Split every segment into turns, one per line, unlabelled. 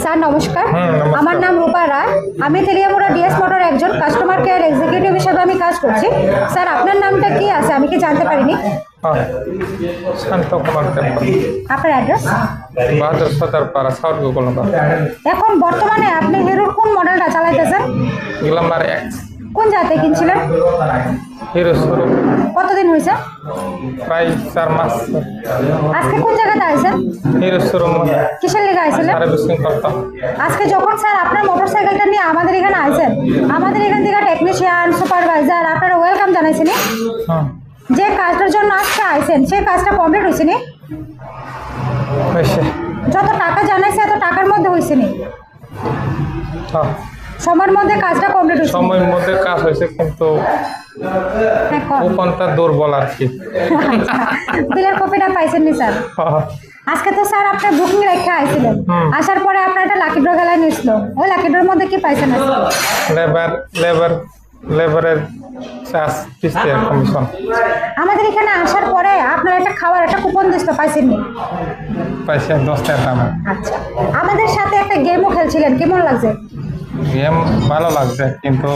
Sir নমস্কার। আমার নাম রূপা রায়। আমি তেলিয়ামুড়া ডিএস মোটর একজন কাস্টমার কেয়ার এক্সিকিউটিভ হিসেবে আমি কাজ করছি। স্যার আপনার নামটা কি আছে আমি কি জানতে পারিনি?
শান্ত কুমার টেম্পল,
আপনার অ্যাড্রেস?
বাহাদুর সদর পাড়া, সাউথ গোকুলনগর।
এখন বর্তমানে আপনি হিরোর কোন মডেলটা চালাইতেছেন?
Glamour x.
কোন জায়গায় কিনছিলেন?
Hero showroom.
কতদিন হয়েছে?
প্রায় 4 মাস।
আজকে কোন জায়গাতে আইছেন?
হিরো শোরুম
কিসের লেগে আইছিলেন?
সার্ভিসিং করতাম।
আজকে যখন স্যার আপনার মোটরসাইকেলটা নিয়ে আমাদের এখানে আইছেন, আমাদের এখান থেকে টেকনিশিয়ান সুপারভাইজার আপনারা ওয়েলকাম জানাইছেন। যে কাজটার জন্য আজকে আইছেন সেই কাজটা কমপ্লিট হয়েছে নি? যত টাকা জানাইছে এত টাকার মধ্যে হয়েছে নি? সময়ের মধ্যে কাজটা কমপ্লিট হয়েছে?
সময়ের মধ্যে কাজ হয়েছে, কিন্তু কোনটা দুর্বল আর কি।
বিলের কপিটা পাইছেন নি স্যার? আজকে তো স্যার আপনার বুকিং রেখে আইছিলেন, আসার পরে আপনার একটা লাকি ড্র গেলায় নিছিল, ওই লাকি ড্রর মধ্যে কি পাইছেন?
লেবারের চার্জ, কিস্তি আর কমিশন।
আমাদের এখানে আসার পরে আপনার একটা খাওয়ার একটা কুপন দিছিল, পাইছেন নি?
পাইছে 10 টাকা দামে।
আচ্ছা, আমাদের সাথে একটা গেমও খেলছিলেন, কেমন লাগছে?
গেম ভালো লাগছে, কিন্তু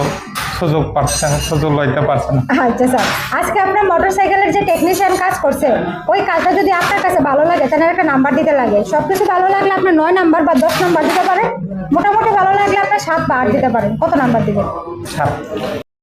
সুযোগ লইতে পারছে না।
আচ্ছা স্যার, আজকে আপনার মোটরসাইকেলের যে টেকনিশিয়ান কাজ করছে ওই কাজটা যদি আপনার কাছে ভালো লাগে তাহলে একটা নাম্বার দিতে লাগে। সবকিছু ভালো লাগলে আপনি 9 নাম্বার বা 10 নাম্বার দিতে পারেন, মোটামুটি ভালো লাগলে আপনি 7 বা 8 দিতে পারেন। কত নাম্বার দিবেন?
7।